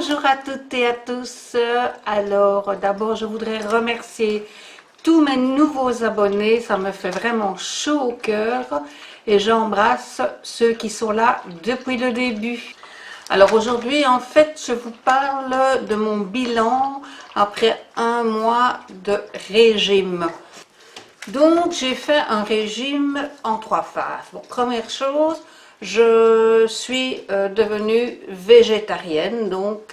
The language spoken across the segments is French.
Bonjour à toutes et à tous. Alors d'abord je voudrais remercier tous mes nouveaux abonnés, ça me fait vraiment chaud au cœur et j'embrasse ceux qui sont là depuis le début. Alors aujourd'hui en fait je vous parle de mon bilan après un mois de régime. Donc j'ai fait un régime en 3 phases. Bon, première chose, je suis devenue végétarienne, donc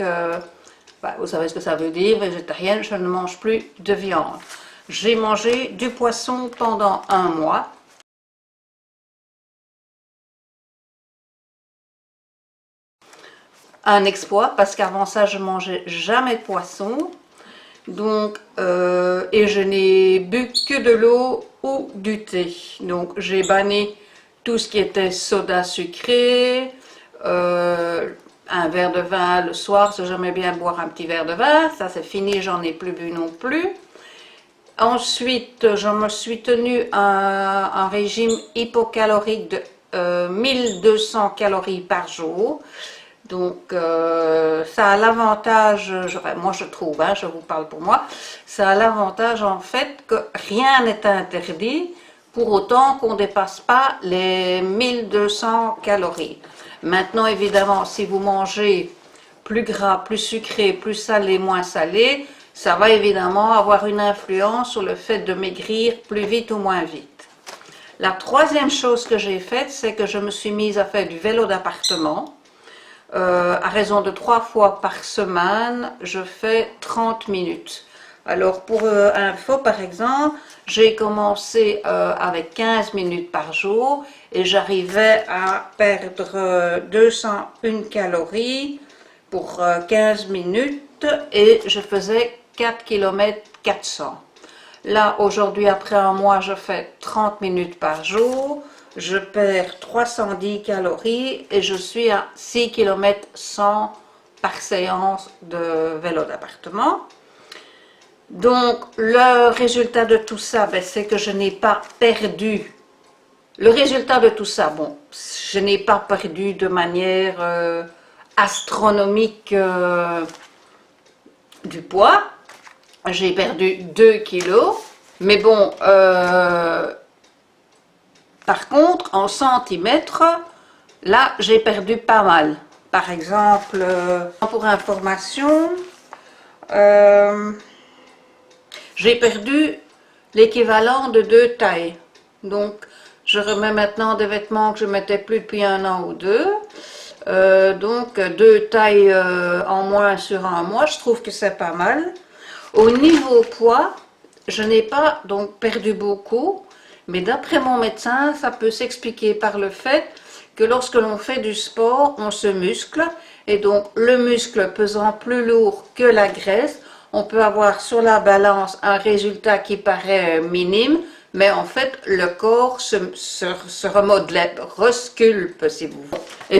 vous savez ce que ça veut dire, végétarienne, je ne mange plus de viande. J'ai mangé du poisson pendant un mois. Un exploit parce qu'avant ça je mangeais jamais de poisson. Donc, et je n'ai bu que de l'eau ou du thé. Donc, j'ai banni tout ce qui était soda sucré, un verre de vin le soir, si j'aimais bien boire un petit verre de vin, ça c'est fini, j'en ai plus bu non plus. Ensuite, je me suis tenue un régime hypocalorique de 1200 calories par jour. Donc, ça a l'avantage, moi je trouve, je vous parle pour moi, ça a l'avantage en fait que rien n'est interdit pour autant qu'on ne dépasse pas les 1200 calories. Maintenant, évidemment, si vous mangez plus gras, plus sucré, plus salé, moins salé, ça va évidemment avoir une influence sur le fait de maigrir plus vite ou moins vite. La troisième chose que j'ai faite, c'est que je me suis mise à faire du vélo d'appartement. À raison de 3 fois par semaine, je fais 30 minutes. Alors pour info par exemple, j'ai commencé avec 15 minutes par jour et j'arrivais à perdre 201 calories pour 15 minutes et je faisais 4 km 400. Là aujourd'hui après un mois je fais 30 minutes par jour. Je perds 310 calories et je suis à 6 km 100 par séance de vélo d'appartement. Donc, le résultat de tout ça, c'est que je n'ai pas perdu. Le résultat de tout ça, bon, je n'ai pas perdu de manière astronomique du poids. J'ai perdu 2 kilos. Mais bon, par contre, en centimètres, là, j'ai perdu pas mal. Par exemple, pour information, j'ai perdu l'équivalent de 2 tailles. Donc, je remets maintenant des vêtements que je mettais plus depuis 1 an ou 2. Donc, 2 tailles en moins sur un mois, je trouve que c'est pas mal. Au niveau poids, je n'ai pas donc perdu beaucoup. Mais d'après mon médecin, ça peut s'expliquer par le fait que lorsque l'on fait du sport, on se muscle. Et donc, le muscle pesant plus lourd que la graisse, on peut avoir sur la balance un résultat qui paraît minime. Mais en fait, le corps se remodèle, resculpe, si vous voulez. Et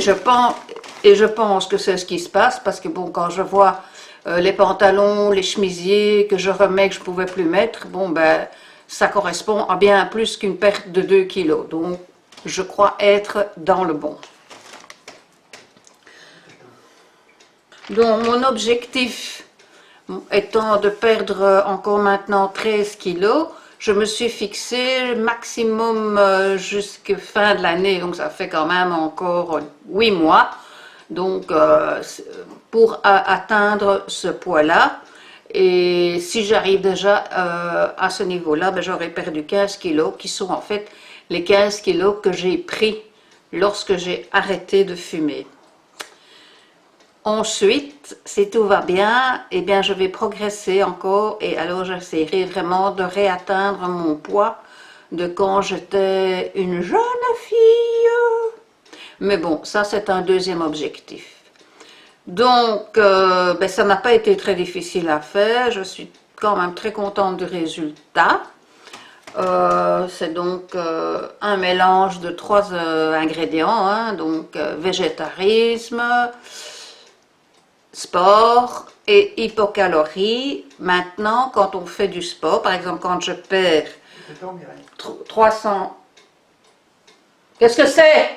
je pense que c'est ce qui se passe parce que bon, quand je vois les pantalons, les chemisiers que je remets, que je ne pouvais plus mettre, bon ben, ça correspond à bien plus qu'une perte de 2 kilos. Donc, je crois être dans le bon. Donc, mon objectif étant de perdre encore maintenant 13 kilos, je me suis fixé maximum jusqu'à fin de l'année. Donc, ça fait quand même encore 8 mois. Donc, pour atteindre ce poids-là. Et si j'arrive déjà à ce niveau-là, ben, j'aurais perdu 15 kilos, qui sont en fait les 15 kilos que j'ai pris lorsque j'ai arrêté de fumer. Ensuite, si tout va bien, eh bien je vais progresser encore et alors j'essaierai vraiment de réatteindre mon poids de quand j'étais une jeune fille. Mais bon, ça c'est un deuxième objectif. Donc, ben, ça n'a pas été très difficile à faire. Je suis quand même très contente du résultat. C'est donc un mélange de 3 ingrédients, donc végétarisme, sport et hypocalories. Maintenant, quand on fait du sport, par exemple, quand je perds 300... Qu'est-ce que c'est?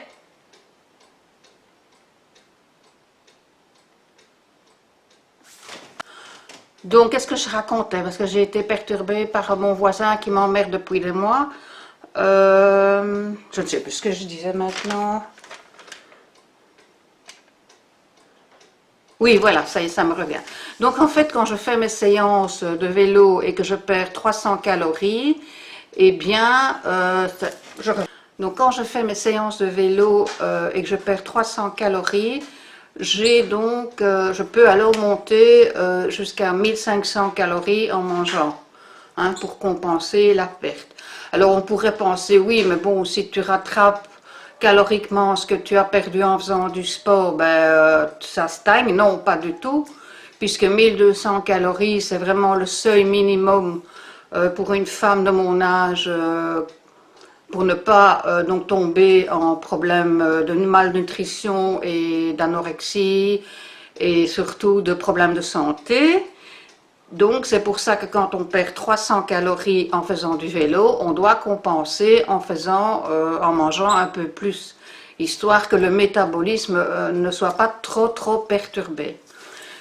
Donc, qu'est-ce que je racontais? Parce que j'ai été perturbée par mon voisin qui m'emmerde depuis des mois. Je ne sais plus ce que je disais maintenant. Oui, voilà, ça y est, ça me revient. Donc, en fait, quand je fais mes séances de vélo et que je perds 300 calories, eh bien, donc quand je fais mes séances de vélo et que je perds 300 calories, j'ai donc, je peux alors monter jusqu'à 1500 calories en mangeant, hein, pour compenser la perte. Alors, on pourrait penser, oui, mais bon, si tu rattrapes caloriquement ce que tu as perdu en faisant du sport, ben, ça stagne. Non, pas du tout, puisque 1200 calories, c'est vraiment le seuil minimum pour une femme de mon âge pour ne pas donc tomber en problème de malnutrition et d'anorexie et surtout de problèmes de santé. Donc, c'est pour ça que quand on perd 300 calories en faisant du vélo, on doit compenser en mangeant un peu plus, histoire que le métabolisme ne soit pas trop perturbé.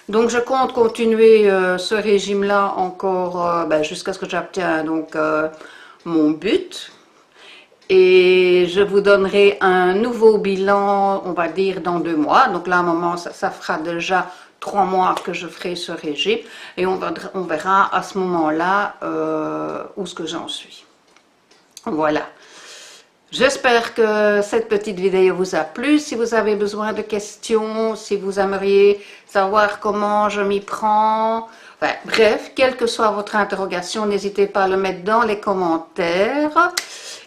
Donc, je compte continuer ce régime-là encore jusqu'à ce que j'obtienne donc mon but. Et je vous donnerai un nouveau bilan, on va dire, dans 2 mois. Donc là, à un moment, ça fera déjà 3 mois que je ferai ce régime. Et on verra à ce moment-là où ce que j'en suis. Voilà. J'espère que cette petite vidéo vous a plu. Si vous avez besoin de questions, si vous aimeriez savoir comment je m'y prends, enfin, bref, quelle que soit votre interrogation, n'hésitez pas à le mettre dans les commentaires.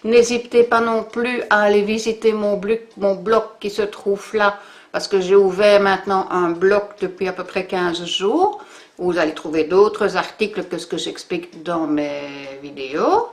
N'hésitez pas non plus à aller visiter mon blog qui se trouve là, parce que j'ai ouvert maintenant un blog depuis à peu près 15 jours, où vous allez trouver d'autres articles que ce que j'explique dans mes vidéos.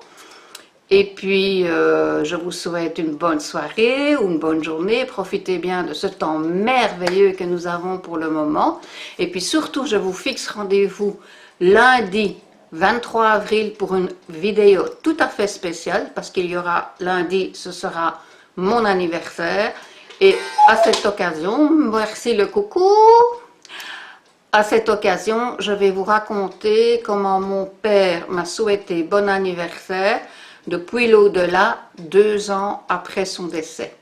Et puis, je vous souhaite une bonne soirée ou une bonne journée. Profitez bien de ce temps merveilleux que nous avons pour le moment. Et puis surtout, je vous fixe rendez-vous lundi 23 avril pour une vidéo tout à fait spéciale, parce qu'il y aura lundi, ce sera mon anniversaire. Et à cette occasion, merci le coucou. À cette occasion, je vais vous raconter comment mon père m'a souhaité bon anniversaire depuis l'au-delà, 2 ans après son décès.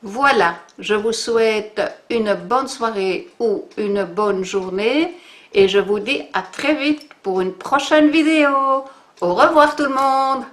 Voilà, je vous souhaite une bonne soirée ou une bonne journée et je vous dis à très vite pour une prochaine vidéo. Au revoir tout le monde!